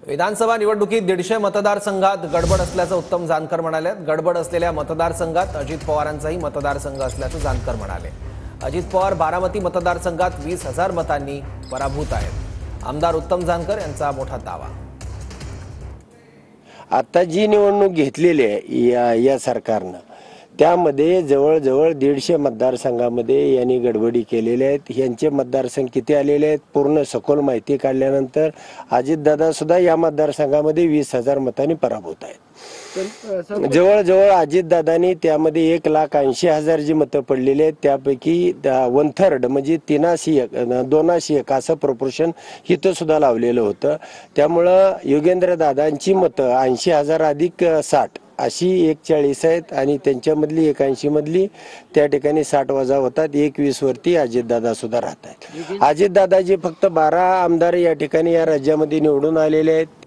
विधानसभा निवडणुकीत 150 मतदारसंघात गडबड असल्याचं उत्तम जानकर म्हणाले। गडबड असलेल्या मतदारसंघात अजित पवारांचाही मतदारसंघ असल्याचं जानकर म्हणाले। अजित पवार बारामती मतदारसंघात 20,000 मतांनी पराभूत आहेत। आमदार उत्तम जानकर यांचा मोठा दावा। आता जी निवडणूक घेतलेली आहे या सरकारनं त्यामध्ये जवळजवळ 150 मतदारसंघामध्ये यांनी गडबडी केलेल्या आहेत। यांचे मतदारसंघ किती आलेले आहेत पूर्ण सखोल माहिती काढल्यानंतर अजितदादा सुद्धा या मतदारसंघामध्ये 20,000 मतांनी पराभूत आहेत। जवळजवळ अजितदादांनी त्यामध्ये 1,80,000 जी मतं पडलेली आहेत त्यापैकी 1/3 म्हणजे 2:1 असं प्रपोर्शन इथं सुद्धा लावलेलं होतं। त्यामुळं योगेंद्र दादांची मतं 80,000 अधिक 60 अशी 140 आहेत आणि त्यांच्यामधली 81 मधली त्या ठिकाणी 60 वजा होतात। 21 वरती अजितदादा सुद्धा राहत आहेत। अजितदादा जे फक्त 12 आमदार या ठिकाणी या राज्यामध्ये निवडून आलेले आहेत